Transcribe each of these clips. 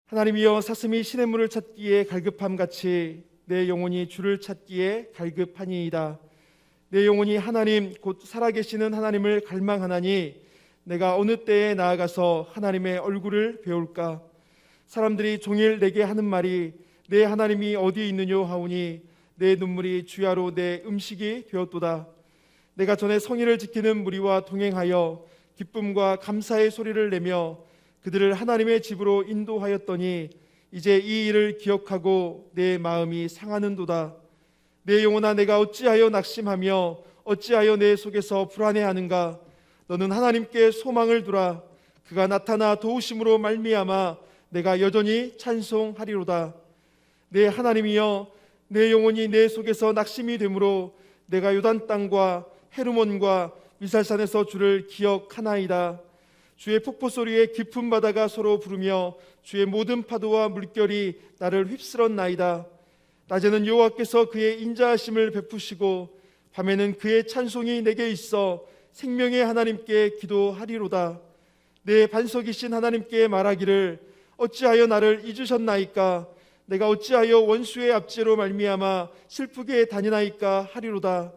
하나님이여, 사슴이 시냇물을 찾기에 갈급함같이 내 영혼이 주를 찾기에 갈급하니이다. 내 영혼이 하나님 곧 살아계시는 하나님을 갈망하나니 내가 어느 때에 나아가서 하나님의 얼굴을 배울까? 사람들이 종일 내게 하는 말이 내 하나님이 어디 있느뇨 하오니 내 눈물이 주야로 내 음식이 되었도다. 내가 전에 성의를 지키는 무리와 동행하여 기쁨과 감사의 소리를 내며 그들을 하나님의 집으로 인도하였더니 이제 이 일을 기억하고 내 마음이 상하는도다. 내 영혼아, 내가 어찌하여 낙심하며 어찌하여 내 속에서 불안해하는가? 너는 하나님께 소망을 두라. 그가 나타나 도우심으로 말미암아 내가 여전히 찬송하리로다. 내 하나님이여, 내 영혼이 내 속에서 낙심이 되므로 내가 요단 땅과 헤르몬과 미살산에서 주를 기억하나이다. 주의 폭포 소리에 깊은 바다가 서로 부르며 주의 모든 파도와 물결이 나를 휩쓸었나이다. 낮에는 여호와께서 그의 인자하심을 베푸시고 밤에는 그의 찬송이 내게 있어 생명의 하나님께 기도하리로다. 내 반석이신 하나님께 말하기를 어찌하여 나를 잊으셨나이까? 내가 어찌하여 원수의 압제로 말미암아 슬프게 다니나이까 하리로다.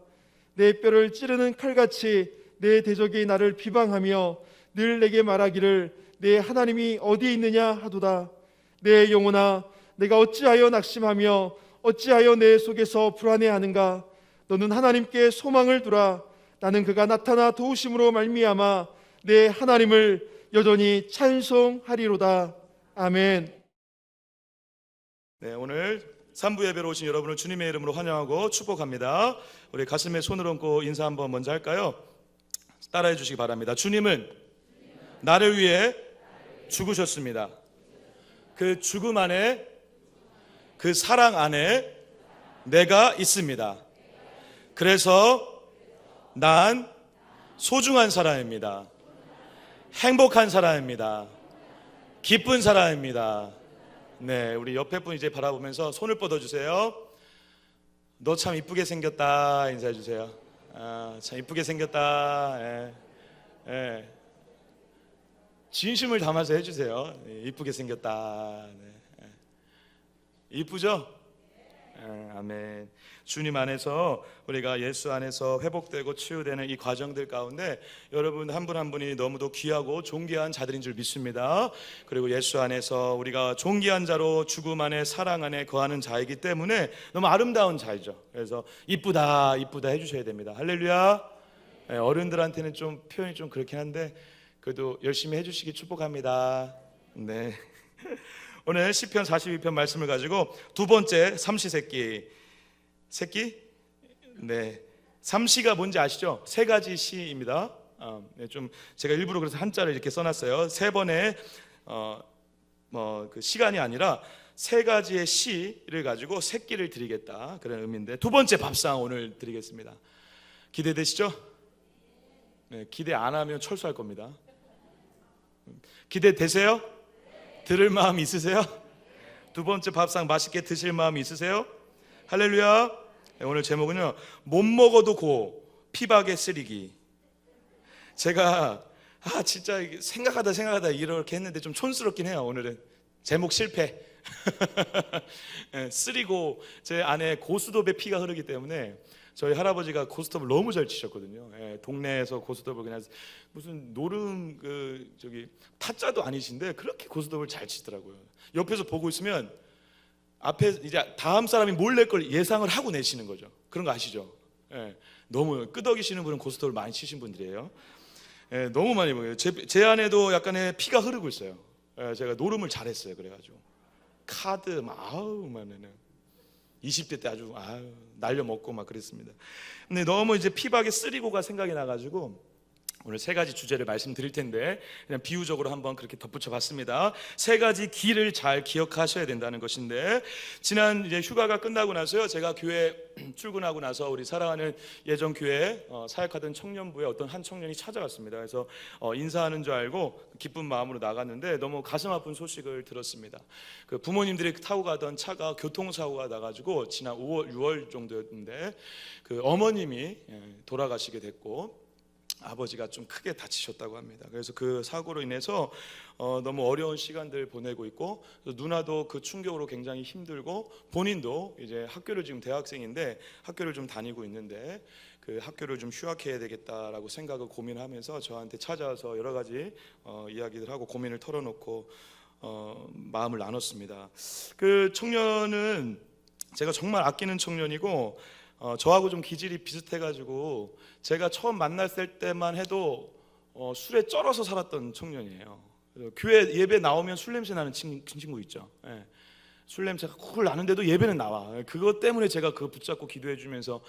내 뼈를 찌르는 칼같이 내 대적이 나를 비방하며 늘 내게 말하기를 내 하나님이 어디 있느냐 하도다. 내 영혼아, 내가 어찌하여 낙심하며 어찌하여 내 속에서 불안해하는가? 너는 하나님께 소망을 두라. 나는 그가 나타나 도우심으로 말미암아 내 하나님을 여전히 찬송하리로다. 아멘. 네, 오늘 3부 예배로 오신 여러분을 주님의 이름으로 환영하고 축복합니다. 우리 가슴에 손을 얹고 인사 한번 먼저 할까요? 따라해 주시기 바랍니다. 주님은 나를 위해 죽으셨습니다. 그 죽음 안에, 그 사랑 안에 내가 있습니다. 그래서 난 소중한 사람입니다. 행복한 사람입니다. 기쁜 사람입니다. 네, 우리 옆에 분 이제 바라보면서 손을 뻗어주세요. 너 참 이쁘게 생겼다 인사해주세요. 참 이쁘게 생겼다. 예. 예. 진심을 담아서 해주세요. 이쁘게 생겼다. 네. 이쁘죠? 아멘. 주님 안에서 우리가 예수 안에서 회복되고 치유되는 이 과정들 가운데 여러분 한 분 한 분이 너무도 귀하고 존귀한 자들인 줄 믿습니다. 그리고 예수 안에서 우리가 존귀한 자로 죽음 안에 사랑 안에 거하는 자이기 때문에 너무 아름다운 자이죠. 그래서 이쁘다 이쁘다 해주셔야 됩니다. 할렐루야. 어른들한테는 좀 표현이 좀 그렇긴 한데 그래도 열심히 해주시기 축복합니다. 네. 오늘 시편 42편 말씀을 가지고 두 번째 삼시세끼. 네. 삼시가 뭔지 아시죠? 세 가지 시입니다. 네, 좀 제가 일부러 그래서 한자를 이렇게 써놨어요. 세 번의 그 시간이 아니라 세 가지의 시를 가지고 새끼를 드리겠다 그런 의미인데 두 번째 밥상 오늘 드리겠습니다. 기대되시죠? 네, 기대 안 하면 철수할 겁니다. 기대되세요? 들을 마음 있으세요? 두 번째 밥상 맛있게 드실 마음 있으세요? 할렐루야. 오늘 제목은요, 못 먹어도 고 피박에 쓰리기. 제가 진짜 생각하다 이렇게 했는데 좀 촌스럽긴 해요. 오늘은 제목 실패. 쓰리고 제 안에 고스톱에 피가 흐르기 때문에 저희 할아버지가 고스톱을 너무 잘 치셨거든요. 동네에서 고스톱을 그냥 무슨 노름 타짜도 아니신데 그렇게 고스톱을 잘 치더라고요. 옆에서 보고 있으면 앞에 이제 다음 사람이 뭘 낼 걸 예상을 하고 내시는 거죠. 그런 거 아시죠? 너무 끄덕이시는 분은 고스톱을 많이 치신 분들이에요. 너무 많이 보여요. 제 안에도 약간의 피가 흐르고 있어요. 제가 노름을 잘했어요. 그래가지고 카드 막아우만은 20대 때 아주 날려먹고 막 그랬습니다. 근데 너무 이제 피박에 쓰리고가 생각이 나가지고 오늘 세 가지 주제를 말씀드릴 텐데 그냥 비유적으로 한번 그렇게 덧붙여 봤습니다. 세 가지 길을 잘 기억하셔야 된다는 것인데 지난 이제 휴가가 끝나고 나서요, 제가 교회 출근하고 나서 우리 사랑하는 예전 교회 사역하던 청년부에 어떤 한 청년이 찾아왔습니다. 그래서 인사하는 줄 알고 기쁜 마음으로 나갔는데 너무 가슴 아픈 소식을 들었습니다. 그 부모님들이 타고 가던 차가 교통사고가 나가지고 지난 5월, 6월 정도였는데 그 어머님이 돌아가시게 됐고 아버지가 좀 크게 다치셨다고 합니다. 그래서 그 사고로 인해서 너무 어려운 시간들 보내고 있고, 누나도 그 충격으로 굉장히 힘들고, 본인도 이제 학교를 지금 대학생인데 학교를 좀 다니고 있는데 그 학교를 좀 휴학해야 되겠다라고 생각을 고민하면서 저한테 찾아와서 여러 가지 이야기들 하고 고민을 털어놓고 마음을 나눴습니다. 그 청년은 제가 정말 아끼는 청년이고, 저하고 좀 기질이 비슷해가지고 제가 처음 만났을 때만 해도 술에 쩔어서 살았던 청년이에요. 교회 예배 나오면 술 냄새 나는 친구 있죠. 예. 술 냄새가 쿨 나는데도 예배는 나와. 그것 때문에 제가 그거 붙잡고 기도해 주면서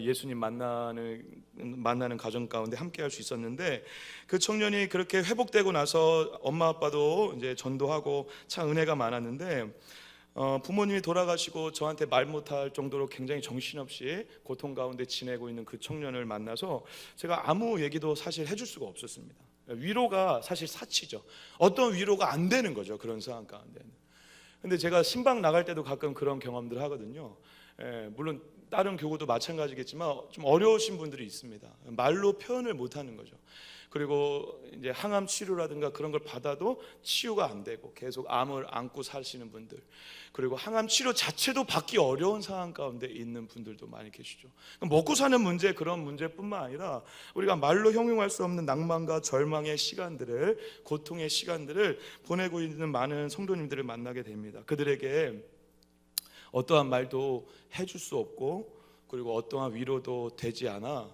예수님 만나는 가정 가운데 함께 할 수 있었는데, 그 청년이 그렇게 회복되고 나서 엄마 아빠도 이제 전도하고 참 은혜가 많았는데, 부모님이 돌아가시고 저한테 말 못할 정도로 굉장히 정신없이 고통 가운데 지내고 있는 그 청년을 만나서 제가 아무 얘기도 사실 해줄 수가 없었습니다. 위로가 사실 사치죠. 어떤 위로가 안 되는 거죠, 그런 상황 가운데는. 근데 제가 신방 나갈 때도 가끔 그런 경험들 하거든요. 물론 다른 교구도 마찬가지겠지만 좀 어려우신 분들이 있습니다. 말로 표현을 못하는 거죠. 그리고 이제 항암 치료라든가 그런 걸 받아도 치유가 안 되고 계속 암을 안고 사시는 분들, 그리고 항암 치료 자체도 받기 어려운 상황 가운데 있는 분들도 많이 계시죠. 먹고 사는 문제, 그런 문제뿐만 아니라 우리가 말로 형용할 수 없는 낭만과 절망의 시간들을, 고통의 시간들을 보내고 있는 많은 성도님들을 만나게 됩니다. 그들에게 어떠한 말도 해줄 수 없고, 그리고 어떠한 위로도 되지 않아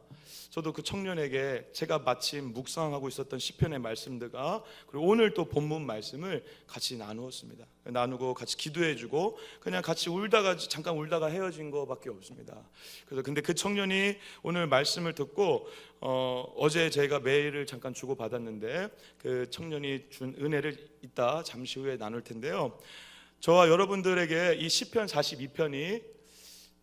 저도 그 청년에게 제가 마침 묵상하고 있었던 시편의 말씀들과 그리고 오늘 또 본문 말씀을 같이 나누었습니다. 나누고 같이 기도해주고 그냥 같이 울다가 잠깐 울다가 헤어진 거밖에 없습니다. 그래서 근데 그 청년이 오늘 말씀을 듣고 어제 제가 메일을 잠깐 주고 받았는데 그 청년이 준 은혜를 이따 잠시 후에 나눌 텐데요. 저와 여러분들에게 이 시편 42편이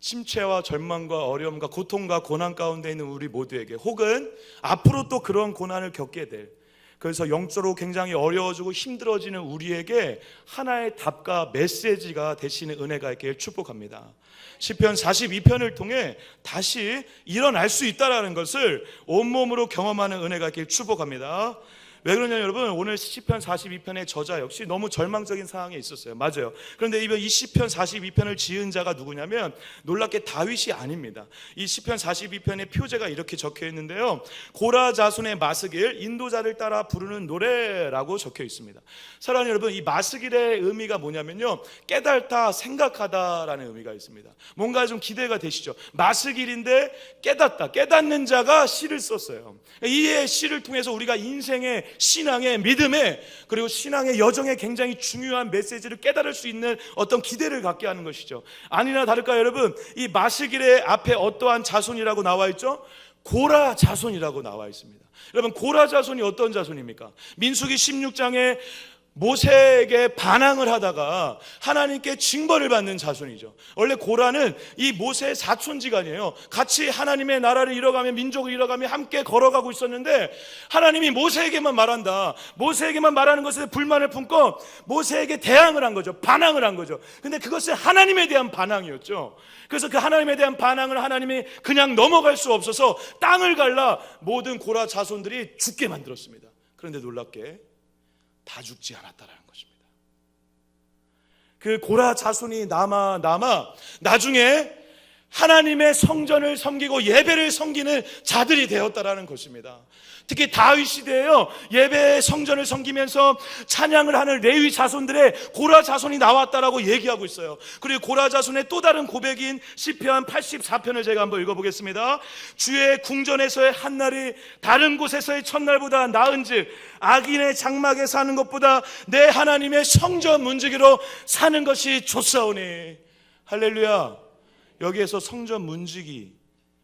침체와 절망과 어려움과 고통과 고난 가운데 있는 우리 모두에게, 혹은 앞으로 또 그런 고난을 겪게 될, 그래서 영적으로 굉장히 어려워지고 힘들어지는 우리에게 하나의 답과 메시지가 되시는 은혜가 있기를 축복합니다. 시편 42편을 통해 다시 일어날 수 있다는 것을 온몸으로 경험하는 은혜가 있기를 축복합니다. 왜 그러냐면 여러분, 오늘 시편 42편의 저자 역시 너무 절망적인 상황에 있었어요. 맞아요. 그런데 이 시편 42편을 지은 자가 누구냐면 놀랍게 다윗이 아닙니다. 이 시편 42편의 표제가 이렇게 적혀 있는데요, 고라 자손의 마스길, 인도자를 따라 부르는 노래라고 적혀 있습니다. 사랑하는 여러분, 이 마스길의 의미가 뭐냐면요, 깨달다, 생각하다라는 의미가 있습니다. 뭔가 좀 기대가 되시죠? 마스길인데 깨닫다, 깨닫는 자가 시를 썼어요. 이 시를 통해서 우리가 인생의, 신앙의, 믿음의, 그리고 신앙의 여정에 굉장히 중요한 메시지를 깨달을 수 있는 어떤 기대를 갖게 하는 것이죠. 아니나 다를까 여러분, 이 마스길의 앞에 어떠한 자손이라고 나와 있죠? 고라 자손이라고 나와 있습니다. 여러분, 고라 자손이 어떤 자손입니까? 민수기 16장에 모세에게 반항을 하다가 하나님께 징벌을 받는 자손이죠. 원래 고라는 이 모세의 사촌지간이에요. 같이 하나님의 나라를 이뤄가며 민족을 이뤄가며 함께 걸어가고 있었는데 하나님이 모세에게만 말한다, 모세에게만 말하는 것에 불만을 품고 모세에게 대항을 한 거죠. 반항을 한 거죠. 근데 그것은 하나님에 대한 반항이었죠. 그래서 그 하나님에 대한 반항을 하나님이 그냥 넘어갈 수 없어서 땅을 갈라 모든 고라 자손들이 죽게 만들었습니다. 그런데 놀랍게 다 죽지 않았다라는 것입니다. 그 고라 자손이 남아 나중에 하나님의 성전을 섬기고 예배를 섬기는 자들이 되었다라는 것입니다. 특히 다윗 시대에요, 예배 성전을 섬기면서 찬양을 하는 레위 자손들의 고라 자손이 나왔다라고 얘기하고 있어요. 그리고 고라 자손의 또 다른 고백인 시편 84편을 제가 한번 읽어보겠습니다. 주의 궁전에서의 한날이 다른 곳에서의 첫날보다 나은즉 악인의 장막에 사는 것보다 내 하나님의 성전 문지기로 사는 것이 좋사오니. 할렐루야. 여기에서 성전 문지기,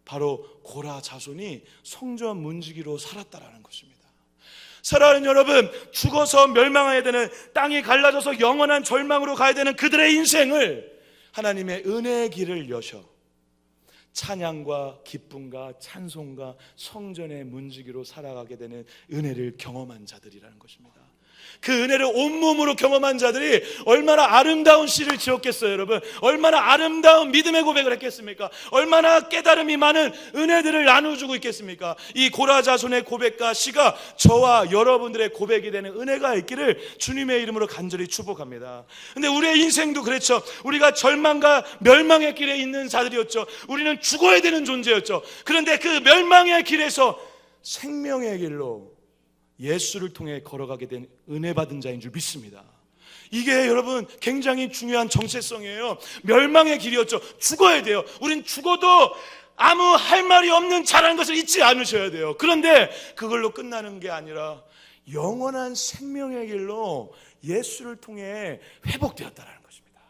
바로 고라 자손이 성전 문지기로 살았다라는 것입니다. 사랑하는 여러분, 죽어서 멸망해야 되는, 땅이 갈라져서 영원한 절망으로 가야 되는 그들의 인생을 하나님의 은혜의 길을 여셔 찬양과 기쁨과 찬송과 성전의 문지기로 살아가게 되는 은혜를 경험한 자들이라는 것입니다. 그 은혜를 온몸으로 경험한 자들이 얼마나 아름다운 시를 지었겠어요, 여러분. 얼마나 아름다운 믿음의 고백을 했겠습니까? 얼마나 깨달음이 많은 은혜들을 나눠주고 있겠습니까? 이 고라자손의 고백과 시가 저와 여러분들의 고백이 되는 은혜가 있기를 주님의 이름으로 간절히 축복합니다. 근데 우리의 인생도 그렇죠. 우리가 절망과 멸망의 길에 있는 자들이었죠. 우리는 죽어야 되는 존재였죠. 그런데 그 멸망의 길에서 생명의 길로 예수를 통해 걸어가게 된 은혜 받은 자인 줄 믿습니다. 이게 여러분 굉장히 중요한 정체성이에요. 멸망의 길이었죠. 죽어야 돼요. 우린 죽어도 아무 할 말이 없는 자라는 것을 잊지 않으셔야 돼요. 그런데 그걸로 끝나는 게 아니라 영원한 생명의 길로 예수를 통해 회복되었다라는 것입니다.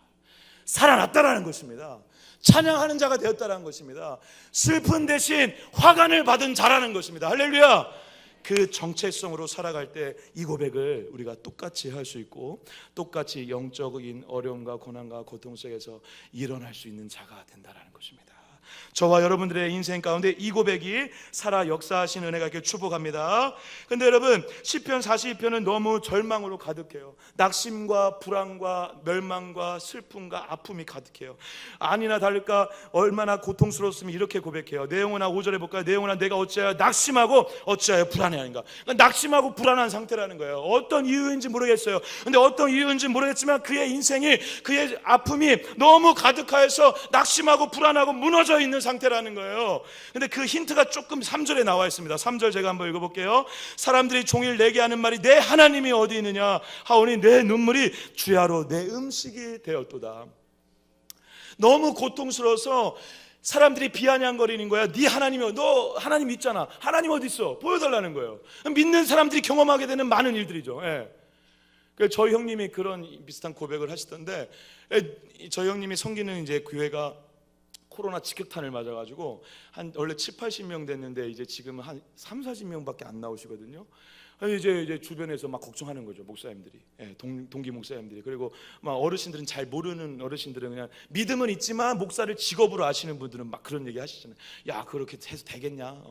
살아났다라는 것입니다. 찬양하는 자가 되었다라는 것입니다. 슬픈 대신 화관을 받은 자라는 것입니다. 할렐루야. 그 정체성으로 살아갈 때 이 고백을 우리가 똑같이 할 수 있고 똑같이 영적인 어려움과 고난과 고통 속에서 일어날 수 있는 자가 된다는 것입니다. 저와 여러분들의 인생 가운데 이 고백이 살아 역사하신 은혜가 있게 축복합니다. 근데 여러분 시편 42편은 너무 절망으로 가득해요. 낙심과 불안과 멸망과 슬픔과 아픔이 가득해요. 아니나 다를까 얼마나 고통스러웠으면 이렇게 고백해요. 내 영혼아 5절에 볼까요? 내 영혼아 내가 어찌하여 낙심하고 어찌하여 불안해하는가. 그러니까 낙심하고 불안한 상태라는 거예요. 어떤 이유인지 모르겠어요. 근데 어떤 이유인지 모르겠지만 그의 인생이 그의 아픔이 너무 가득하여서 낙심하고 불안하고 무너져 있는 상태라는 거예요. 근데 그 힌트가 조금 3절에 나와 있습니다. 3절 제가 한번 읽어볼게요. 사람들이 종일 내게 하는 말이 내 하나님이 어디 있느냐 하오니 내 눈물이 주야로 내 음식이 되었도다. 너무 고통스러워서 사람들이 비아냥거리는 거야. 네 하나님이 너 하나님 있잖아. 하나님 어디 있어? 보여달라는 거예요. 믿는 사람들이 경험하게 되는 많은 일들이죠. 예. 저희 형님이 그런 비슷한 고백을 하시던데 저희 형님이 섬기는 이제 교회가 코로나 직격탄을 맞아가지고 한 원래 7-80명 됐는데 이제 지금은 한 3-40명밖에 안 나오시거든요. 이제 주변에서 막 걱정하는 거죠, 목사님들이. 동기 목사님들이. 그리고 막 어르신들은 잘 모르는 어르신들은 그냥 믿음은 있지만 목사를 직업으로 아시는 분들은 막 그런 얘기 하시잖아요. 야, 그렇게 해서 되겠냐?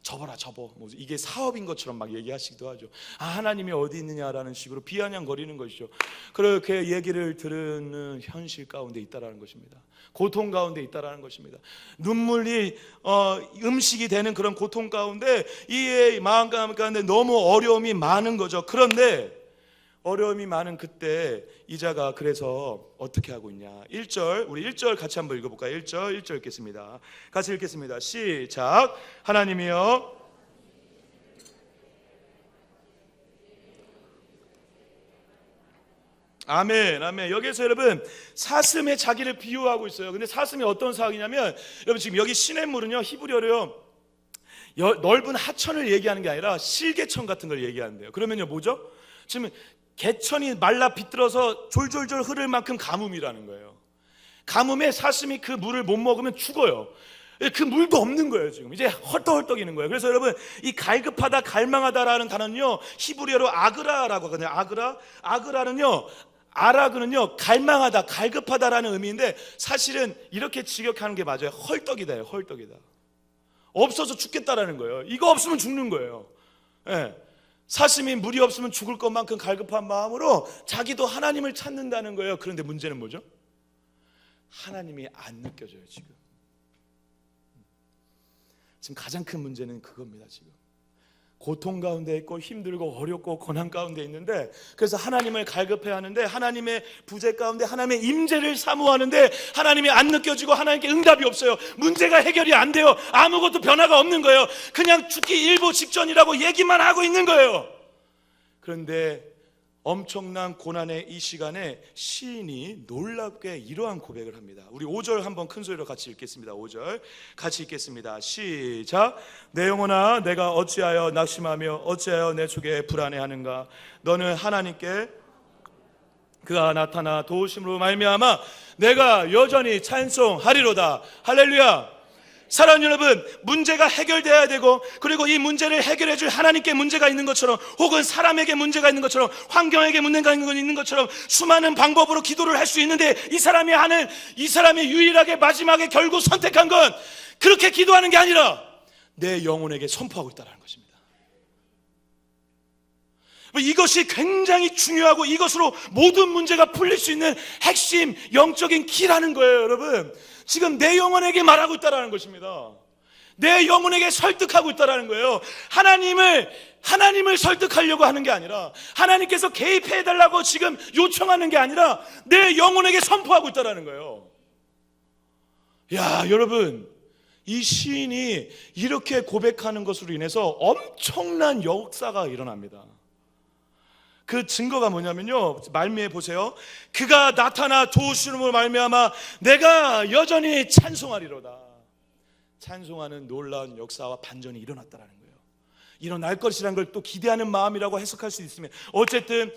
접어라, 접어. 뭐 이게 사업인 것처럼 막 얘기하시기도 하죠. 아, 하나님이 어디 있느냐라는 식으로 비아냥거리는 것이죠. 그렇게 얘기를 들은 현실 가운데 있다라는 것입니다. 고통 가운데 있다라는 것입니다. 눈물이 음식이 되는 그런 고통 가운데 이 마음 가운데 너무 어려움이 많은 거죠. 그런데 어려움이 많은 그때 이자가 그래서 어떻게 하고 있냐. 1절, 우리 1절 같이 한번 읽어볼까요? 1절 읽겠습니다. 같이 읽겠습니다. 시작. 하나님이여 아멘, 아멘. 여기서 여러분 사슴의 자기를 비유하고 있어요. 근데 사슴이 어떤 사악이냐면 여러분 지금 여기 시냇물은요 히브리어로요 넓은 하천을 얘기하는 게 아니라 실개천 같은 걸 얘기하는데요. 그러면요 뭐죠? 지금 개천이 말라 비틀어서 졸졸졸 흐를 만큼 가뭄이라는 거예요. 가뭄에 사슴이 그 물을 못 먹으면 죽어요. 그 물도 없는 거예요. 지금 이제 헐떡헐떡이는 거예요. 그래서 여러분 이 갈급하다 갈망하다라는 단어는요 히브리어로 아그라라고 하거든요. 아그라는요 아라그는요 갈망하다 갈급하다라는 의미인데 사실은 이렇게 직역하는 게 맞아요. 헐떡이다예요. 헐떡이다. 없어서 죽겠다라는 거예요. 이거 없으면 죽는 거예요. 예. 사슴이 물이 없으면 죽을 것만큼 갈급한 마음으로 자기도 하나님을 찾는다는 거예요. 그런데 문제는 뭐죠? 하나님이 안 느껴져요. 지금 가장 큰 문제는 그겁니다. 지금 고통 가운데 있고 힘들고 어렵고 고난 가운데 있는데 그래서 하나님을 갈급해야 하는데 하나님의 부재 가운데 하나님의 임재를 사모하는데 하나님이 안 느껴지고 하나님께 응답이 없어요. 문제가 해결이 안 돼요. 아무것도 변화가 없는 거예요. 그냥 죽기 일보 직전이라고 얘기만 하고 있는 거예요. 그런데 엄청난 고난의 이 시간에 시인이 놀랍게 이러한 고백을 합니다. 우리 5절 한번 큰 소리로 같이 읽겠습니다. 5절 같이 읽겠습니다. 시작. 내 영혼아 내가 어찌하여 낙심하며 어찌하여 내 속에 불안해하는가. 너는 하나님께 그가 나타나 도우심으로 말미암아 내가 여전히 찬송하리로다. 할렐루야. 사랑하는 여러분, 문제가 해결돼야 되고 그리고 이 문제를 해결해 줄 하나님께 문제가 있는 것처럼 혹은 사람에게 문제가 있는 것처럼 환경에게 문제가 있는 것처럼 수많은 방법으로 기도를 할 수 있는데 이 사람이 유일하게 마지막에 결국 선택한 건 그렇게 기도하는 게 아니라 내 영혼에게 선포하고 있다는 것입니다. 이것이 굉장히 중요하고 이것으로 모든 문제가 풀릴 수 있는 핵심 영적인 키라는 거예요. 여러분, 지금 내 영혼에게 말하고 있다는 것입니다. 내 영혼에게 설득하고 있다는 거예요. 하나님을 설득하려고 하는 게 아니라, 하나님께서 개입해달라고 지금 요청하는 게 아니라 내 영혼에게 선포하고 있다는 거예요. 야, 여러분, 이 시인이 이렇게 고백하는 것으로 인해서 엄청난 역사가 일어납니다. 그 증거가 뭐냐면요, 말미에 보세요. 그가 나타나 도우시는으로 말미암아 내가 여전히 찬송하리로다. 찬송하는 놀라운 역사와 반전이 일어났다는 거예요. 일어날 것이라는 걸 또 기대하는 마음이라고 해석할 수 있으면, 어쨌든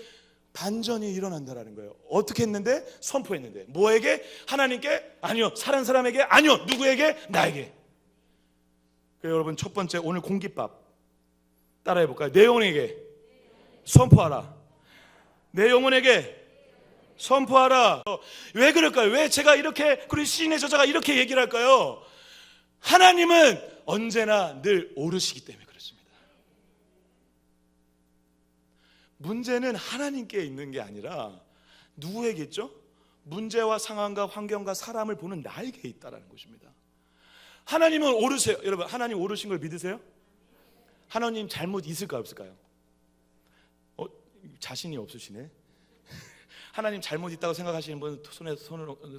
반전이 일어난다는 거예요. 어떻게 했는데? 선포했는데. 뭐에게? 하나님께? 아니요. 사는 사람에게? 아니요. 누구에게? 나에게. 그래서 여러분, 첫 번째 오늘 공깃밥 따라해 볼까요? 내 영혼에게 선포하라. 내 영혼에게 선포하라. 왜 그럴까요? 왜 제가 이렇게, 그리고 시인의 저자가 이렇게 얘기를 할까요? 하나님은 언제나 늘 오르시기 때문에 그렇습니다. 문제는 하나님께 있는 게 아니라 누구에게 있죠? 문제와 상황과 환경과 사람을 보는 나에게 있다는 것입니다. 하나님은 오르세요. 여러분, 하나님 오르신 걸 믿으세요? 하나님 잘못 있을까요, 없을까요? 자신이 없으시네. 하나님 잘못 있다고 생각하시는 분은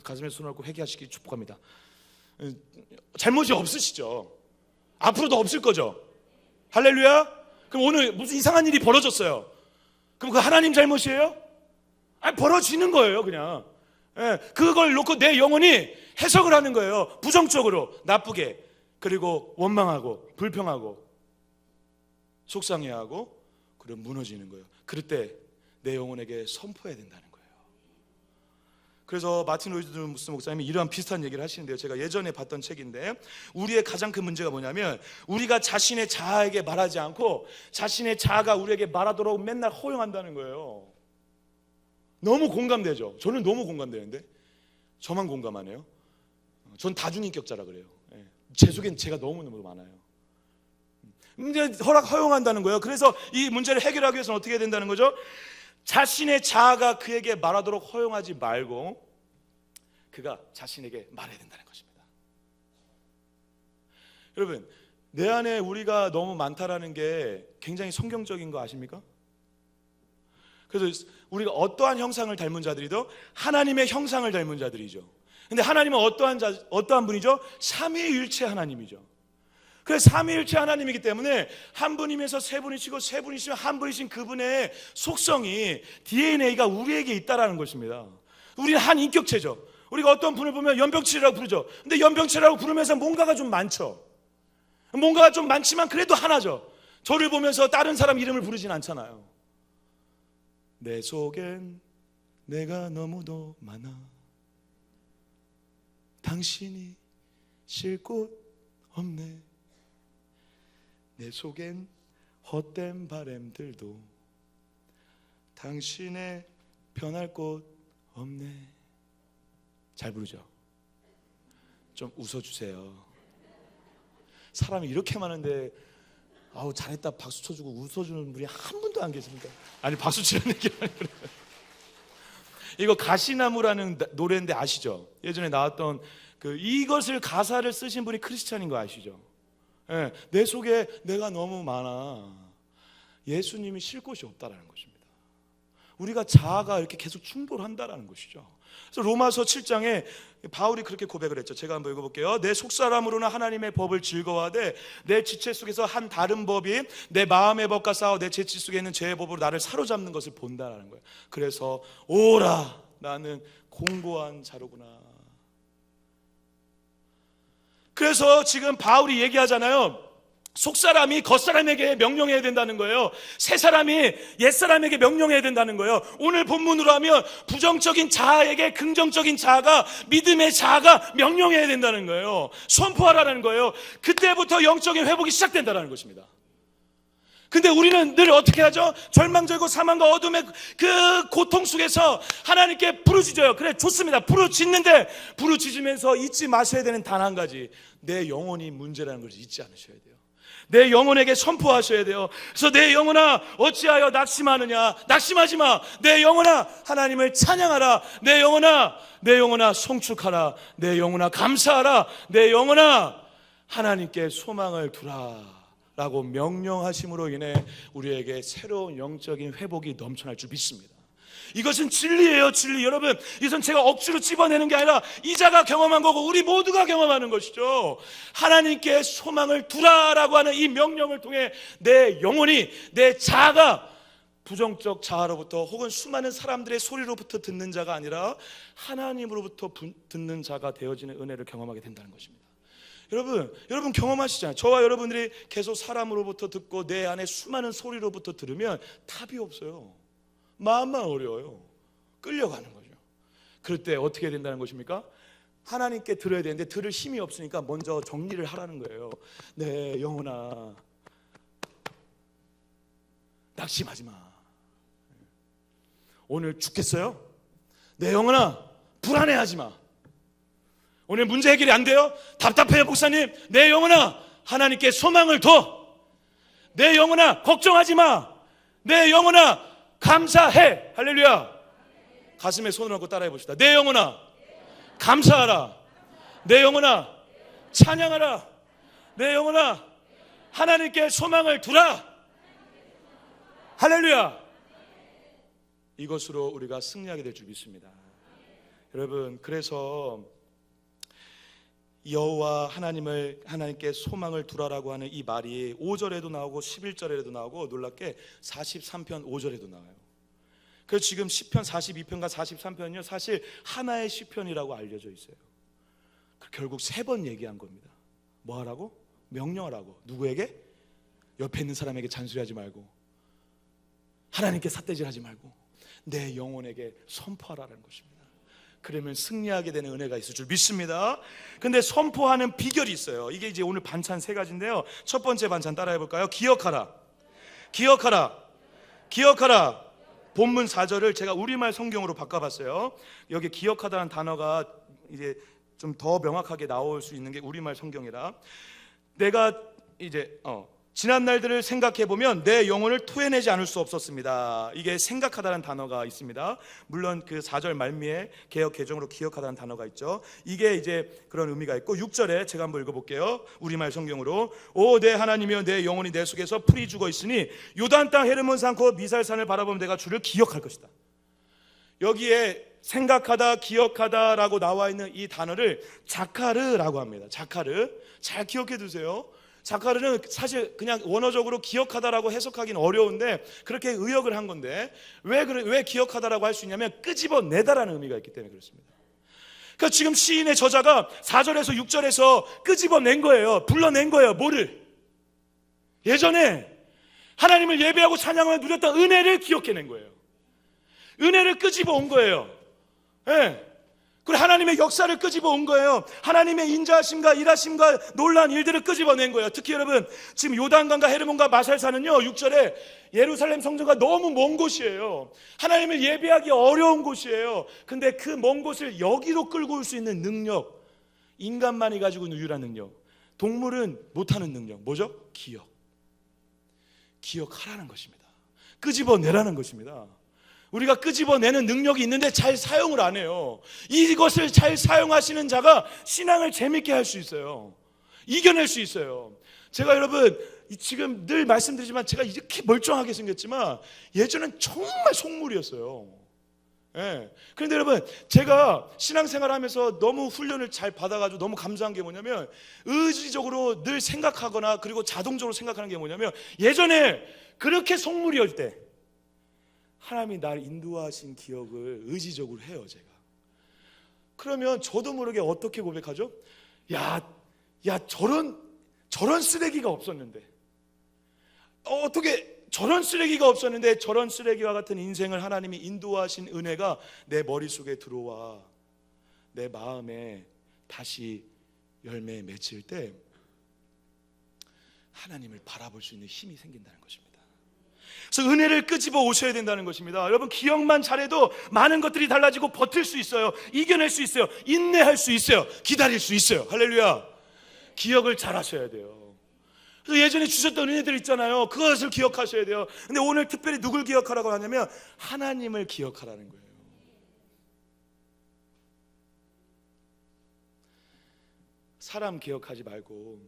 가슴에 손을 얹고 회개하시기 축복합니다. 잘못이 없으시죠. 앞으로도 없을 거죠. 할렐루야. 그럼 오늘 무슨 이상한 일이 벌어졌어요. 그럼 그 하나님 잘못이에요? 아니, 벌어지는 거예요, 그냥. 그걸 놓고 내 영혼이 해석을 하는 거예요. 부정적으로, 나쁘게. 그리고 원망하고 불평하고 속상해하고, 그럼 무너지는 거예요. 그럴 때 내 영혼에게 선포해야 된다는 거예요. 그래서 마틴 로이드 존스 목사님이 이러한 비슷한 얘기를 하시는데요. 제가 예전에 봤던 책인데, 우리의 가장 큰 문제가 뭐냐면, 우리가 자신의 자아에게 말하지 않고 자신의 자아가 우리에게 말하도록 맨날 허용한다는 거예요. 너무 공감되죠? 저는 너무 공감되는데 저만 공감하네요. 전 다중인격자라 그래요. 제 속엔 제가 너무너무 많아요. 문제 허용한다는 거예요. 그래서 이 문제를 해결하기 위해서는 어떻게 해야 된다는 거죠? 자신의 자아가 그에게 말하도록 허용하지 말고 그가 자신에게 말해야 된다는 것입니다. 여러분, 내 안에 우리가 너무 많다라는 게 굉장히 성경적인 거 아십니까? 그래서 우리가 어떠한 형상을 닮은 자들이죠? 하나님의 형상을 닮은 자들이죠. 근데 하나님은 어떠한 분이죠? 삼위일체 하나님이죠. 그래서 삼위일체 하나님이기 때문에 한 분이면서 세 분이시고 세 분이시면 한 분이신 그분의 속성이, DNA가 우리에게 있다라는 것입니다. 우리는 한 인격체죠. 우리가 어떤 분을 보면 연병철이라고 부르죠. 근데 연병철이라고 부르면서 뭔가가 좀 많죠. 뭔가가 좀 많지만 그래도 하나죠. 저를 보면서 다른 사람 이름을 부르진 않잖아요. 내 속엔 내가 너무도 많아. 당신이 쉴 곳 없네. 내 속엔 헛된 바람들도 당신의 변할 곳 없네. 잘 부르죠? 좀 웃어주세요. 사람이 이렇게 많은데 아우 잘했다 박수 쳐주고 웃어주는 분이 한 분도 안 계십니다. 아니, 박수 치는 게 아니라 이거 가시나무라는 노래인데 아시죠? 예전에 나왔던 이것을 가사를 쓰신 분이 크리스찬인 거 아시죠? 내 속에 내가 너무 많아. 예수님이 쉴 곳이 없다라는 것입니다. 우리가 자아가 이렇게 계속 충돌한다라는 것이죠. 그래서 로마서 7장에 바울이 그렇게 고백을 했죠. 제가 한번 읽어볼게요. 내 속사람으로는 하나님의 법을 즐거워하되 내 지체 속에서 한 다른 법이 내 마음의 법과 싸워 내 지체 속에 있는 죄의 법으로 나를 사로잡는 것을 본다라는 거예요. 그래서 오라, 나는 공고한 자로구나. 그래서 지금 바울이 얘기하잖아요. 속사람이 겉사람에게 명령해야 된다는 거예요. 새사람이 옛사람에게 명령해야 된다는 거예요. 오늘 본문으로 하면 부정적인 자아에게 긍정적인 자아가, 믿음의 자아가 명령해야 된다는 거예요. 선포하라는 거예요. 그때부터 영적인 회복이 시작된다는 것입니다. 근데 우리는 늘 어떻게 하죠? 절망적이고 사망과 어둠의 그 고통 속에서 하나님께 부르짖어요. 그래, 좋습니다. 부르짖는데 부르짖으면서 잊지 마셔야 되는 단 한 가지, 내 영혼이 문제라는 것을 잊지 않으셔야 돼요. 내 영혼에게 선포하셔야 돼요. 그래서 내 영혼아 어찌하여 낙심하느냐, 낙심하지 마. 내 영혼아 하나님을 찬양하라. 내 영혼아 송축하라. 내 영혼아 감사하라. 내 영혼아 하나님께 소망을 두라 라고 명령하심으로 인해 우리에게 새로운 영적인 회복이 넘쳐날 줄 믿습니다. 이것은 진리예요, 진리. 여러분, 이것은 제가 억지로 집어내는 게 아니라 이자가 경험한 거고 우리 모두가 경험하는 것이죠. 하나님께 소망을 두라라고 하는 이 명령을 통해 내 영혼이, 내 자아가 부정적 자아로부터 혹은 수많은 사람들의 소리로부터 듣는 자가 아니라 하나님으로부터 듣는 자가 되어지는 은혜를 경험하게 된다는 것입니다. 여러분 경험하시잖아요. 저와 여러분들이 계속 사람으로부터 듣고 내 안에 수많은 소리로부터 들으면 답이 없어요. 마음만 어려워요. 끌려가는 거죠. 그럴 때 어떻게 된다는 것입니까? 하나님께 들어야 되는데 들을 힘이 없으니까 먼저 정리를 하라는 거예요. 내 영혼아 낙심하지 마. 오늘 죽겠어요? 내 영혼아 불안해하지 마. 오늘 문제 해결이 안 돼요? 답답해요 목사님. 내 영혼아 하나님께 소망을 둬. 내 영혼아 걱정하지 마. 내 영혼아 감사해. 할렐루야. 가슴에 손을 얹고 따라해 봅시다. 내 영혼아 감사하라. 내 영혼아 찬양하라. 내 영혼아 하나님께 소망을 두라. 할렐루야. 이것으로 우리가 승리하게 될 줄 믿습니다. 여러분, 그래서 여호와 하나님께 소망을 두라라고 하는 이 말이 5절에도 나오고 11절에도 나오고 놀랍게 43편 5절에도 나와요. 그래서 지금 시편 42편과 43편은요 사실 하나의 시편이라고 알려져 있어요. 결국 3번 얘기한 겁니다. 뭐 하라고? 명령하라고. 누구에게? 옆에 있는 사람에게 잔소리하지 말고, 하나님께 삿대질하지 말고 내 영혼에게 선포하라는 것입니다. 그러면 승리하게 되는 은혜가 있을 줄 믿습니다. 근데 선포하는 비결이 있어요. 이게 이제 오늘 반찬 3가지인데요. 첫 번째 반찬 따라해 볼까요? 기억하라. 기억하라. 기억하라. 본문 4절을 제가 우리말 성경으로 바꿔봤어요. 여기 기억하다는 단어가 이제 좀 더 명확하게 나올 수 있는 게 우리말 성경이라. 내가 이제 지난 날들을 생각해 보면 내 영혼을 토해내지 않을 수 없었습니다. 이게 생각하다는 단어가 있습니다. 물론 그 4절 말미에 개역 개정으로 기억하다는 단어가 있죠. 이게 이제 그런 의미가 있고 6절에 제가 한번 읽어볼게요. 우리말 성경으로. 오 내 하나님이여 내 영혼이 내 속에서 풀이 죽어 있으니 요단 땅 헤르몬산 곧 미살산을 바라보면 내가 주를 기억할 것이다. 여기에 생각하다 기억하다라고 나와 있는 이 단어를 자카르라고 합니다. 자카르. 잘 기억해 두세요. 자카르는 사실 그냥 원어적으로 기억하다라고 해석하기는 어려운데 그렇게 의역을 한 건데 왜 기억하다라고 할 수 있냐면 끄집어내다라는 의미가 있기 때문에 그렇습니다. 그러니까 지금 시인의 저자가 4절에서 6절에서 끄집어낸 거예요. 불러낸 거예요. 뭐를? 예전에 하나님을 예배하고 찬양을 누렸던 은혜를 기억해낸 거예요. 은혜를 끄집어온 거예요. 예. 그리고 하나님의 역사를 끄집어온 거예요. 하나님의 인자하심과 일하심과 놀라운 일들을 끄집어낸 거예요. 특히 여러분 지금 요단강과 헤르몬과 마살산은요 6절에 예루살렘 성전과 너무 먼 곳이에요. 하나님을 예배하기 어려운 곳이에요. 근데 그 먼 곳을 여기로 끌고 올 수 있는 능력, 인간만이 가지고 있는 유일한 능력, 동물은 못하는 능력 뭐죠? 기억하라는 것입니다. 끄집어내라는 것입니다. 우리가 끄집어내는 능력이 있는데 잘 사용을 안 해요. 이것을 잘 사용하시는 자가 신앙을 재밌게 할 수 있어요. 이겨낼 수 있어요. 제가 여러분 지금 늘 말씀드리지만 제가 이렇게 멀쩡하게 생겼지만 예전엔 정말 속물이었어요. 예. 그런데 여러분 제가 신앙생활을 하면서 너무 훈련을 잘 받아가지고 너무 감사한 게 뭐냐면 의지적으로 늘 생각하거나 그리고 자동적으로 생각하는 게 뭐냐면 예전에 그렇게 속물이었을 때 하나님이 날 인도하신 기억을 의지적으로 해요. 제가 그러면 저도 모르게 어떻게 고백하죠? 야 저런 쓰레기가 없었는데 어떻게 저런 쓰레기가 없었는데 저런 쓰레기와 같은 인생을 하나님이 인도하신 은혜가 내 머릿속에 들어와 내 마음에 다시 열매에 맺힐 때 하나님을 바라볼 수 있는 힘이 생긴다는 것입니다. 그래서 은혜를 끄집어 오셔야 된다는 것입니다. 여러분 기억만 잘해도 많은 것들이 달라지고 버틸 수 있어요. 이겨낼 수 있어요. 인내할 수 있어요. 기다릴 수 있어요. 할렐루야. 기억을 잘 하셔야 돼요. 그래서 예전에 주셨던 은혜들 있잖아요. 그것을 기억하셔야 돼요. 근데 오늘 특별히 누굴 기억하라고 하냐면 하나님을 기억하라는 거예요. 사람 기억하지 말고,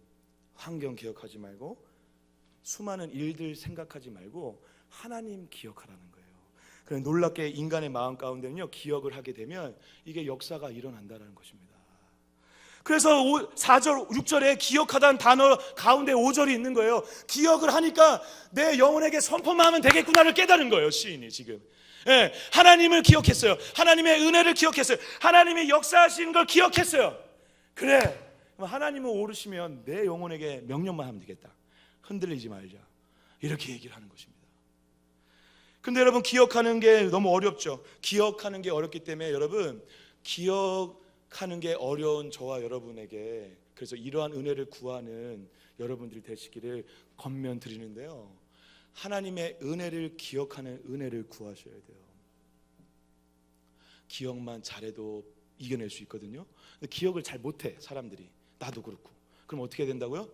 환경 기억하지 말고, 수많은 일들 생각하지 말고 하나님 기억하라는 거예요. 그래, 놀랍게 인간의 마음 가운데는요, 기억을 하게 되면 이게 역사가 일어난다는 것입니다. 그래서 4절, 6절에 기억하다는 단어 가운데 5절이 있는 거예요. 기억을 하니까 내 영혼에게 선포만 하면 되겠구나를 깨달은 거예요, 시인이 지금. 예, 하나님을 기억했어요. 하나님의 은혜를 기억했어요. 하나님의 역사하시는 걸 기억했어요. 그래, 하나님을 오르시면 내 영혼에게 명령만 하면 되겠다. 흔들리지 말자. 이렇게 얘기를 하는 것입니다. 근데 여러분, 기억하는 게 너무 어렵죠. 기억하는 게 어렵기 때문에 여러분, 기억하는 게 어려운 저와 여러분에게, 그래서 이러한 은혜를 구하는 여러분들이 되시기를 권면드리는데요, 하나님의 은혜를 기억하는 은혜를 구하셔야 돼요. 기억만 잘해도 이겨낼 수 있거든요. 근데 기억을 잘 못해 사람들이, 나도 그렇고. 그럼 어떻게 해야 된다고요?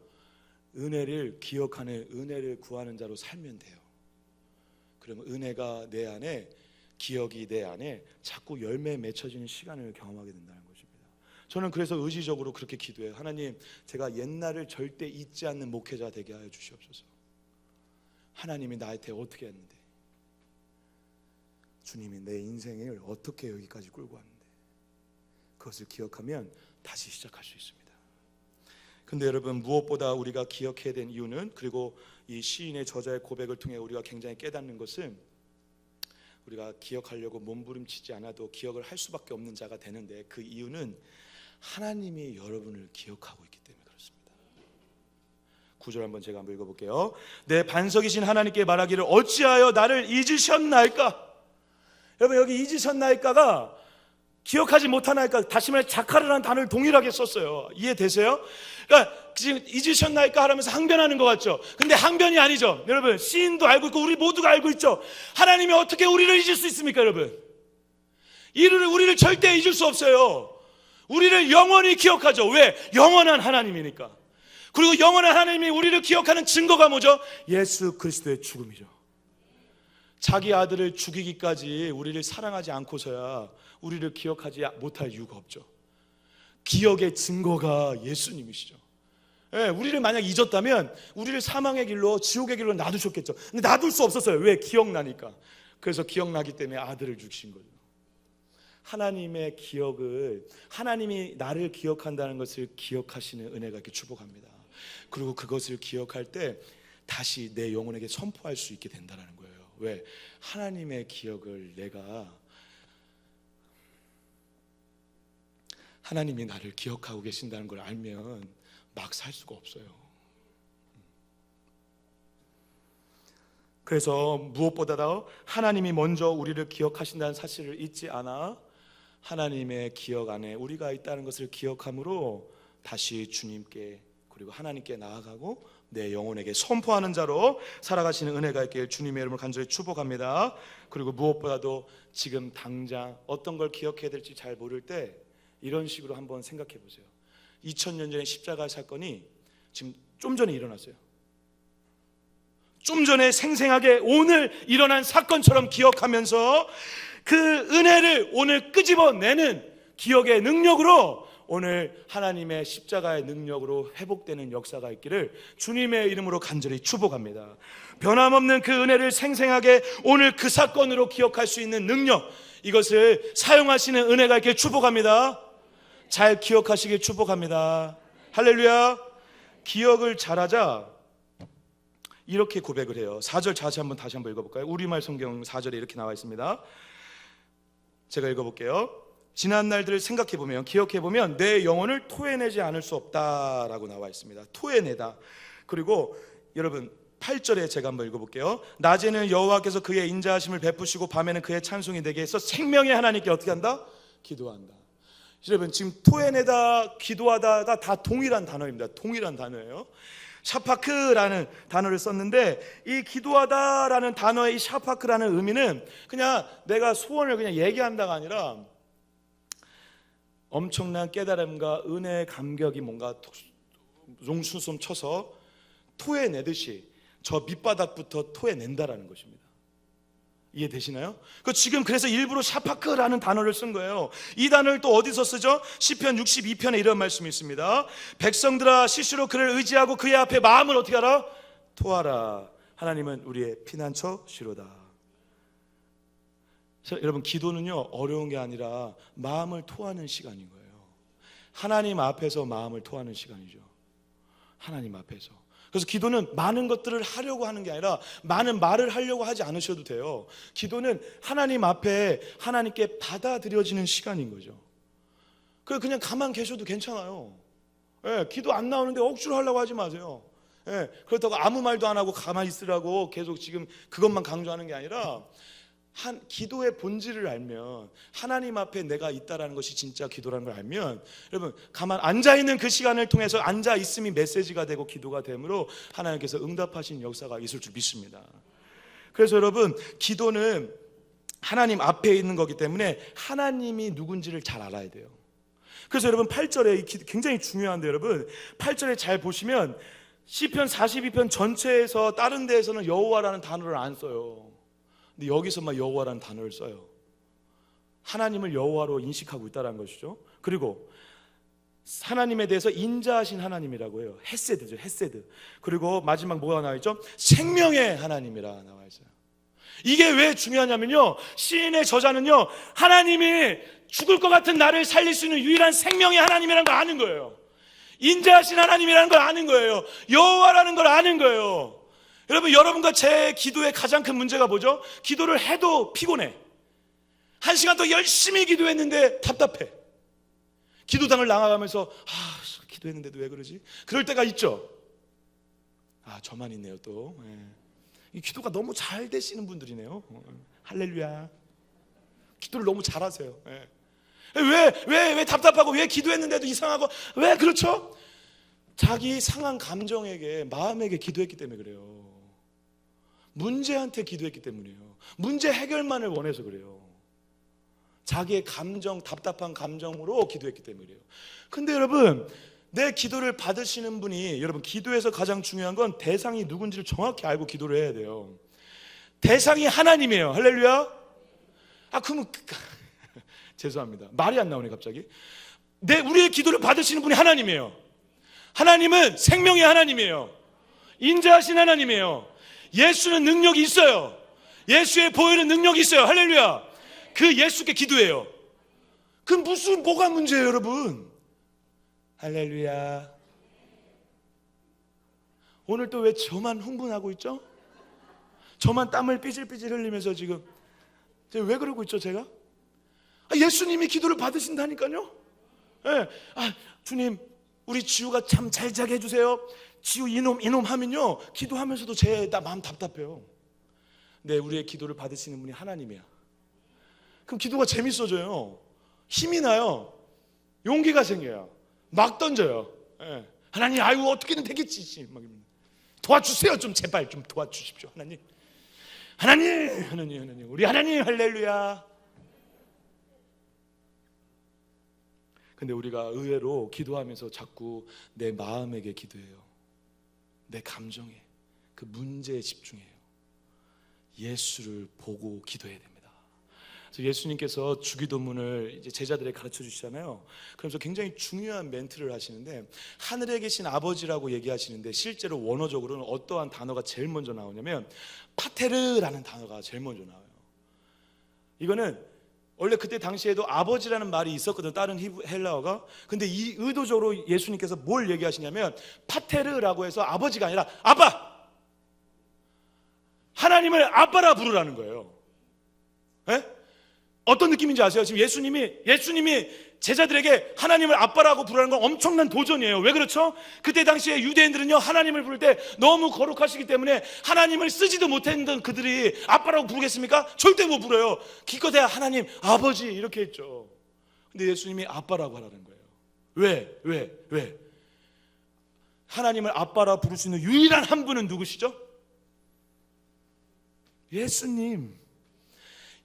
은혜를 기억하는, 은혜를 구하는 자로 살면 돼요. 그러면 은혜가 내 안에, 기억이 내 안에 자꾸 열매에 맺혀지는 시간을 경험하게 된다는 것입니다. 저는 그래서 의지적으로 그렇게 기도해요. 하나님, 제가 옛날을 절대 잊지 않는 목회자 되게 하여 주시옵소서. 하나님이 나한테 어떻게 했는데, 주님이 내 인생을 어떻게 여기까지 끌고 왔는데, 그것을 기억하면 다시 시작할 수 있습니다. 근데 여러분, 무엇보다 우리가 기억해야 되는 이유는, 그리고 이 시인의 저자의 고백을 통해 우리가 굉장히 깨닫는 것은, 우리가 기억하려고 몸부림치지 않아도 기억을 할 수밖에 없는 자가 되는데, 그 이유는 하나님이 여러분을 기억하고 있기 때문에 그렇습니다. 9절 한번 제가 한번 읽어볼게요. 내 반석이신 하나님께 말하기를 어찌하여 나를 잊으셨나이까. 여러분, 여기 잊으셨나이까가 기억하지 못하나이까, 다시 말해 자카르라는 단어를 동일하게 썼어요. 이해되세요? 그러니까 지금 잊으셨나이까 하면서 항변하는 것 같죠? 근데 항변이 아니죠. 여러분, 시인도 알고 있고 우리 모두가 알고 있죠. 하나님이 어떻게 우리를 잊을 수 있습니까, 여러분? 우리를 절대 잊을 수 없어요. 우리를 영원히 기억하죠. 왜? 영원한 하나님이니까. 그리고 영원한 하나님이 우리를 기억하는 증거가 뭐죠? 예수 그리스도의 죽음이죠. 자기 아들을 죽이기까지 우리를 사랑하지 않고서야 우리를 기억하지 못할 이유가 없죠. 기억의 증거가 예수님이시죠. 예, 우리를 만약 잊었다면 우리를 사망의 길로, 지옥의 길로 놔두셨겠죠. 근데 놔둘 수 없었어요. 왜? 기억나니까. 그래서 기억나기 때문에 아들을 주신 거죠. 하나님의 기억을, 하나님이 나를 기억한다는 것을 기억하시는 은혜가 이렇게 축복합니다. 그리고 그것을 기억할 때 다시 내 영혼에게 선포할 수 있게 된다는 거예요. 왜? 하나님의 기억을 내가, 하나님이 나를 기억하고 계신다는 걸 알면 막 살 수가 없어요. 그래서 무엇보다도 하나님이 먼저 우리를 기억하신다는 사실을 잊지 않아 하나님의 기억 안에 우리가 있다는 것을 기억함으로 다시 주님께, 그리고 하나님께 나아가고 내 영혼에게 선포하는 자로 살아가시는 은혜가 있길 주님의 이름으로 간절히 축복합니다. 그리고 무엇보다도 지금 당장 어떤 걸 기억해야 될지 잘 모를 때 이런 식으로 한번 생각해 보세요. 2000년 전에 십자가 사건이 지금 좀 전에 일어났어요. 좀 전에 생생하게 오늘 일어난 사건처럼 기억하면서 그 은혜를 오늘 끄집어내는 기억의 능력으로 오늘 하나님의 십자가의 능력으로 회복되는 역사가 있기를 주님의 이름으로 간절히 축복합니다. 변함없는 그 은혜를 생생하게 오늘 그 사건으로 기억할 수 있는 능력, 이것을 사용하시는 은혜가 있기를 축복합니다. 잘 기억하시길 축복합니다. 할렐루야. 기억을 잘하자, 이렇게 고백을 해요. 4절 다시 한번 읽어볼까요? 우리말 성경 4절에 이렇게 나와 있습니다. 제가 읽어볼게요. 지난 날들을 생각해보면, 기억해보면 내 영혼을 토해내지 않을 수 없다라고 나와 있습니다. 토해내다. 그리고 여러분 8절에 제가 한번 읽어볼게요. 낮에는 여호와께서 그의 인자하심을 베푸시고 밤에는 그의 찬송이 되게 해서 생명의 하나님께 어떻게 한다? 기도한다. 여러분, 지금 토해내다, 기도하다가 다 동일한 단어입니다. 동일한 단어예요. 샤파크라는 단어를 썼는데, 이 기도하다라는 단어의 이 샤파크라는 의미는 그냥 내가 소원을 그냥 얘기한다가 아니라 엄청난 깨달음과 은혜의 감격이 뭔가 롱수솜 쳐서 토해내듯이 저 밑바닥부터 토해낸다라는 것입니다. 이해되시나요? 지금 그래서 일부러 샤파크라는 단어를 쓴 거예요. 이 단어를 또 어디서 쓰죠? 시편 62편에 이런 말씀이 있습니다. 백성들아 시시로 그를 의지하고 그의 앞에 마음을 어떻게 하라? 토하라. 하나님은 우리의 피난처시로다. 여러분, 기도는요 어려운 게 아니라 마음을 토하는 시간인 거예요. 하나님 앞에서 마음을 토하는 시간이죠. 하나님 앞에서. 그래서 기도는 많은 것들을 하려고 하는 게 아니라 많은 말을 하려고 하지 않으셔도 돼요. 기도는 하나님 앞에 하나님께 받아들여지는 시간인 거죠. 그냥 가만 계셔도 괜찮아요. 기도 안 나오는데 억지로 하려고 하지 마세요. 그렇다고 아무 말도 안 하고 가만히 있으라고 계속 지금 그것만 강조하는 게 아니라 기도의 본질을 알면, 하나님 앞에 내가 있다라는 것이 진짜 기도라는 걸 알면, 여러분 가만 앉아있는 그 시간을 통해서 앉아있음이 메시지가 되고 기도가 되므로 하나님께서 응답하신 역사가 있을 줄 믿습니다. 그래서 여러분, 기도는 하나님 앞에 있는 거기 때문에 하나님이 누군지를 잘 알아야 돼요. 그래서 여러분 8절에 굉장히 중요한데, 여러분 8절에 잘 보시면 시편 42편 전체에서 다른 데에서는 여호와라는 단어를 안 써요. 근데 여기서만 여호와라는 단어를 써요. 하나님을 여호와로 인식하고 있다는 것이죠. 그리고 하나님에 대해서 인자하신 하나님이라고 해요. 헤세드죠, 헤세드. 그리고 마지막 뭐가 나와 있죠? 생명의 하나님이라 나와 있어요. 이게 왜 중요하냐면요, 시인의 저자는요 하나님이 죽을 것 같은 나를 살릴 수 있는 유일한 생명의 하나님이라는 걸 아는 거예요. 인자하신 하나님이라는 걸 아는 거예요. 여호와라는 걸 아는 거예요. 여러분, 여러분과 제 기도의 가장 큰 문제가 뭐죠? 기도를 해도 피곤해. 1시간 더 열심히 기도했는데 답답해. 기도당을 나가가면서 기도했는데도 왜 그러지? 그럴 때가 있죠. 저만 있네요 또. 이 기도가 너무 잘 되시는 분들이네요. 할렐루야. 기도를 너무 잘하세요. 왜 답답하고, 왜 기도했는데도 이상하고, 왜 그렇죠? 자기 상한 감정에게, 마음에게 기도했기 때문에 그래요. 문제한테 기도했기 때문이에요. 문제 해결만을 원해서 그래요. 자기의 감정, 답답한 감정으로 기도했기 때문에 그래요. 근데 여러분, 내 기도를 받으시는 분이, 여러분 기도에서 가장 중요한 건 대상이 누군지를 정확히 알고 기도를 해야 돼요. 대상이 하나님이에요. 할렐루야. 그러면 죄송합니다, 말이 안 나오네 갑자기. 우리의 기도를 받으시는 분이 하나님이에요. 하나님은 생명의 하나님이에요. 인자하신 하나님이에요. 예수는 능력이 있어요. 예수의 보혈은 능력이 있어요. 할렐루야. 그 예수께 기도해요. 뭐가 문제예요 여러분? 할렐루야. 오늘 또 왜 저만 흥분하고 있죠? 저만 땀을 삐질삐질 흘리면서 지금 왜 그러고 있죠 제가? 예수님이 기도를 받으신다니까요. 주님, 우리 지우가 참 잘 자게 해주세요. 지우 이놈 하면요 기도하면서도 나 마음 답답해요. 근데 우리의 기도를 받으시는 분이 하나님이야. 그럼 기도가 재밌어져요. 힘이 나요. 용기가 생겨요. 막 던져요. 하나님, 어떻게든 되겠지. 막 도와주세요. 좀 제발 좀 도와주십시오. 하나님, 우리 하나님, 할렐루야. 근데 우리가 의외로 기도하면서 자꾸 내 마음에게 기도해요. 내 감정에, 그 문제에 집중해요. 예수를 보고 기도해야 됩니다. 그래서 예수님께서 주기도문을 이제 제자들에게 가르쳐 주시잖아요. 그러면서 굉장히 중요한 멘트를 하시는데, 하늘에 계신 아버지라고 얘기하시는데 실제로 원어적으로는 어떠한 단어가 제일 먼저 나오냐면 파테르라는 단어가 제일 먼저 나와요. 이거는 원래 그때 당시에도 아버지라는 말이 있었거든, 다른 헬라어가. 근데 이 의도적으로 예수님께서 뭘 얘기하시냐면 파테르라고 해서 아버지가 아니라 아빠, 하나님을 아빠라 부르라는 거예요. 어떤 느낌인지 아세요? 지금 예수님이 제자들에게 하나님을 아빠라고 부르는 건 엄청난 도전이에요. 왜 그렇죠? 그때 당시에 유대인들은요 하나님을 부를 때 너무 거룩하시기 때문에 하나님을 쓰지도 못했던 그들이 아빠라고 부르겠습니까? 절대 못 불러요. 기껏해야 하나님 아버지 이렇게 했죠. 근데 예수님이 아빠라고 하라는 거예요. 왜? 하나님을 아빠라 부를 수 있는 유일한 한 분은 누구시죠?